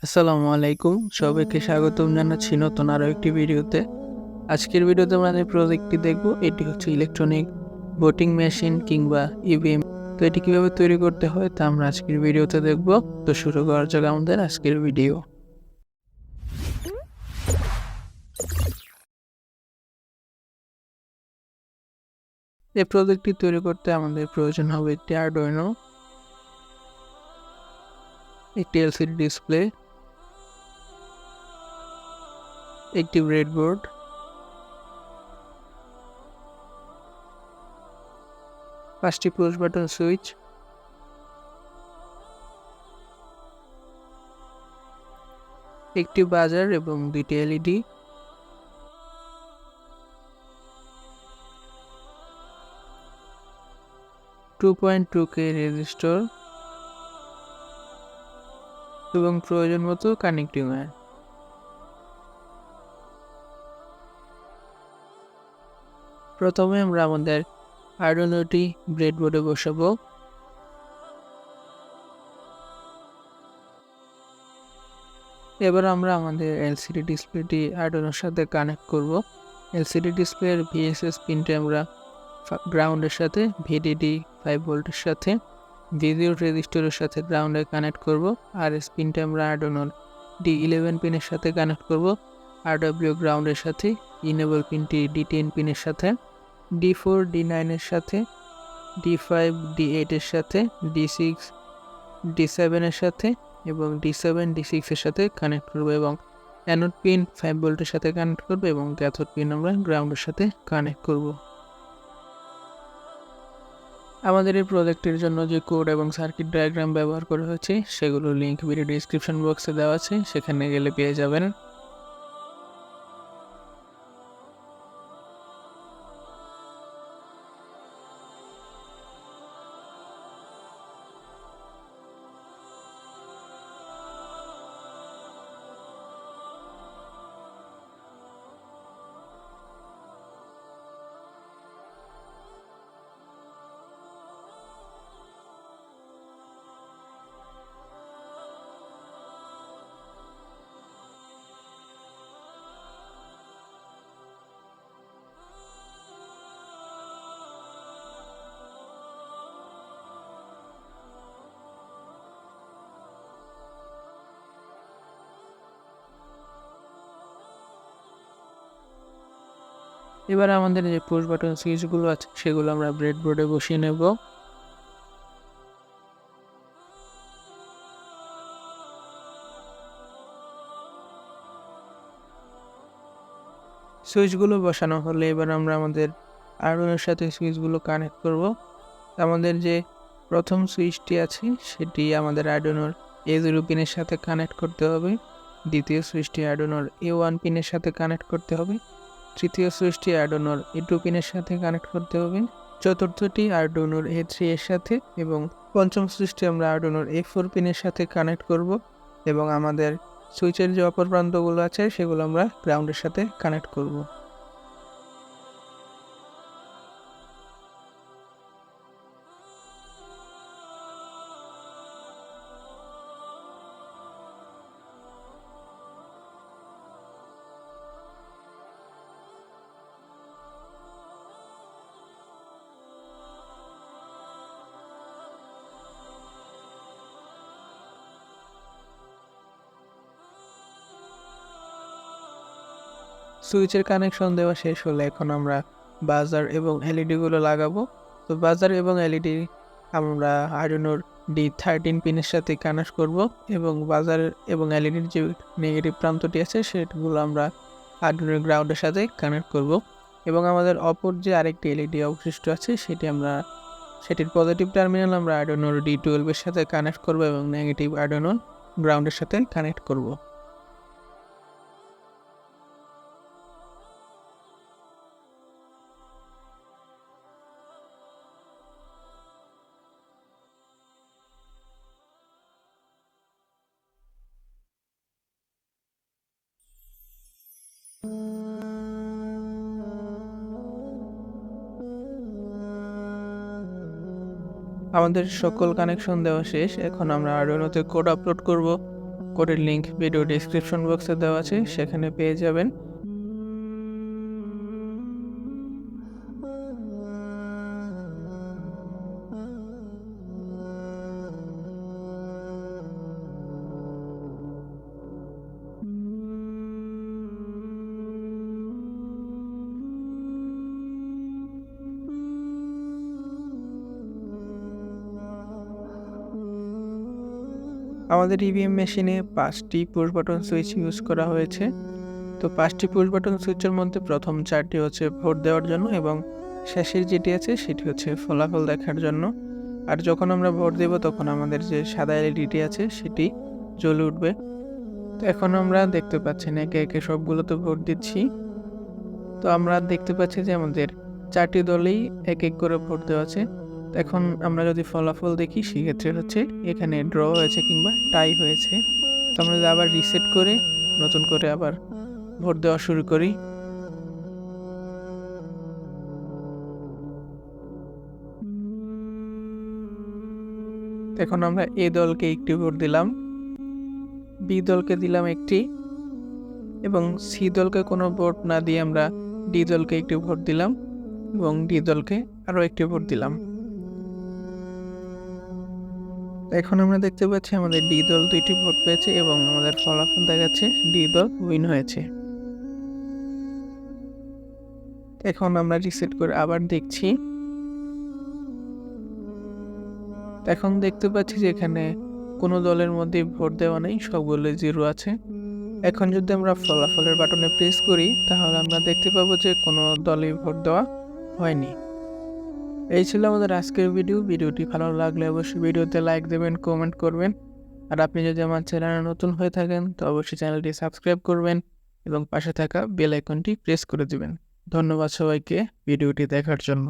আসসালামু আলাইকুম, সবাইকে স্বাগতম জানাচ্ছি নতুন আরও একটি ভিডিওতে। আজকের ভিডিওতে আমরা যে প্রজেক্টটি দেখব এটি হচ্ছে ইলেকট্রনিক ভোটিং মেশিন কিংবা ইভিএম। তো এটি কিভাবে তৈরি করতে হয় তা আমরা আজকের ভিডিওতে দেখব। তো শুরু করা যাক আমাদের আজকের ভিডিও। এই প্রজেক্টটি তৈরি করতে আমাদের প্রয়োজন হবে একটি আরডুইনো, একটি এলসিডি ডিসপ্লে, একটি ব্রেডবোর্ড, 5টি পুশ বাটন সুইচ, একটি বাজার এবং 2টি এলইডি, 2.2K রেজিস্টর এবং প্রয়োজন মতো কানেক্টিং ওয়্যার। প্রথমে আমরা আমাদের আরডুইনোটি ব্রেডবোর্ডে বসাবো। এবার আমরা আমাদের এলসিডি ডিসপ্লেটি আরডুইনোর সাথে কানেক্ট করব। এলসিডি ডিসপ্লের ভিএসএস পিনটি আমরা গ্রাউন্ডের সাথে, ভিডিডি 5 ভোল্টের সাথে, ভিডিও রেজিস্টরের সাথে গ্রাউন্ডে কানেক্ট করব। আর এস পিনটি আমরা আরডুইনোর D11 পিনের সাথে কানেক্ট করব। আরডব্লিউ গ্রাউন্ডের সাথে, ইনেবল পিনটি D10 পিনের সাথে, D4 D9 এর সাথে, D5 D8 এর সাথে, D6 D7 এর সাথে এবং D7 D6 এর সাথে কানেক্ট করব এবং অ্যানোড পিন 5 ভোল্টের সাথে কানেক্ট করব এবং ক্যাথোড পিন আমরা গ্রাউন্ডের সাথে কানেক্ট করব। আমাদের এই প্রজেক্টের জন্য যে কোড এবং সার্কিট ডায়াগ্রাম ব্যবহার করা হয়েছে সেগুলোর লিঙ্ক ভিডিও ডেসক্রিপশন বক্সে দেওয়া আছে, সেখানে গেলে পেয়ে যাবেন। এবার আমাদের যে পুশ বাটন সুইচগুলো আছে সেগুলো আমরা ব্রেডবোর্ডে বসিয়ে নেব। সুইচগুলো বসানো হলে এবার আমরা আমাদের আরডুইনোর সাথে সুইচগুলো কানেক্ট করব। আমাদের যে প্রথম সুইচটি আছে সেটি আমাদের আরডুইনোর A0 পিনের সাথে কানেক্ট করতে হবে। দ্বিতীয় সুইচটি আরডুইনোর A1 পিনের সাথে কানেক্ট করতে হবে। তৃতীয় সুইচটি আরডুইনোর A2 পিনের সাথে কানেক্ট করতে হবে। চতুর্থটি আরডুইনোর A3 এর সাথে এবং পঞ্চম সুইচটি আমরা আরডুইনোর A4 পিনের সাথে কানেক্ট করব এবং আমাদের সুইচের যে অপর প্রান্তগুলো আছে সেগুলো আমরা গ্রাউন্ডের সাথে কানেক্ট করব। সুইচের কানেকশন দেওয়া শেষ হলে এখন আমরা বাজার এবং এলইডিগুলো লাগাবো। তো বাজার এবং এলইডি আমরা আরডুইনোর D13 পিনের সাথে কানেক্ট করব এবং বাজার এবং এলইডির যে নেগেটিভ প্রান্তটি আছে সেগুলো আমরা আরডুইনোর গ্রাউন্ডের সাথে কানেক্ট করব এবং আমাদের অপর যে আরেকটি এলইডি অবশিষ্ট আছে সেটির পজিটিভ টার্মিনাল আমরা আরডুইনোর D12 এর সাথে কানেক্ট করব এবং নেগেটিভ আরডুইনোর গ্রাউন্ডের সাথে কানেক্ট করব। আমাদের সকল কানেকশন দেওয়া শেষ, এখন আমরা আরডুইনোতে কোড আপলোড করব। কোডের লিঙ্ক ভিডিও ডেসক্রিপশন বক্সে দেওয়া আছে, সেখানে পেয়ে যাবেন। আমাদের ইভিএম মেশিনে 5টি পুশ বাটন সুইচ ইউজ করা হয়েছে। তো 5টি পুশ বাটন সুইচের মধ্যে প্রথম 4টি হচ্ছে ভোট দেওয়ার জন্য এবং শেষের যেটি আছে সেটি হচ্ছে ফলাফল দেখার জন্য। আর যখন আমরা ভোট দেব তখন আমাদের যে সাদা এলইডিটি আছে সেটি জ্বলে উঠবে। তো এখন আমরা দেখতে পাচ্ছেন একে একে সবগুলোতে ভোট দিচ্ছি। তো আমরা দেখতে পাচ্ছি যে আমাদের 4টি দলেই এক এক করে ভোট দেওয়া আছে। এখন আমরা যদি ফলাফল দেখি সেক্ষেত্রে হচ্ছে এখানে ড্র হয়েছে কিংবা টাই হয়েছে। তো আমরা যদি আবার রিসেট করে নতুন করে আবার ভোট দেওয়া শুরু করি, এখন আমরা এ দলকে একটি ভোট দিলাম, বি দলকে দিলাম একটি এবং সি দলকে কোনো ভোট না দিয়ে আমরা ডি দলকে একটি ভোট দিলাম এবং ডি দলকে আরও একটি ভোট দিলাম। এখন আমরা দেখতে পাচ্ছি আমাদের ডি দল 2টি ভোট পেয়েছে এবং আমাদের ফলাফল দেখাচ্ছে ডি দল উইন হয়েছে। এখন আমরা রিসেট করে আবার দেখছি। এখন দেখতে পাচ্ছি যে এখানে কোনো দলের মধ্যে ভোট দেওয়া নেই, সবগুলো 0 আছে। এখন যদি আমরা ফলাফলের বাটনে প্রেস করি তাহলে আমরা দেখতে পাবো যে কোনো দলে ভোট দেওয়া হয়নি। এই ছিল আমাদের আজকের ভিডিওটি ভালো লাগলে অবশ্যই ভিডিওতে লাইক দেবেন, কমেন্ট করবেন। আর আপনি যদি আমার চ্যানেলে নতুন হয়ে থাকেন তো অবশ্যই চ্যানেলটি সাবস্ক্রাইব করবেন এবং পাশে থাকা বেল আইকনটি প্রেস করে দিবেন। ধন্যবাদ সবাইকে ভিডিওটি দেখার জন্য।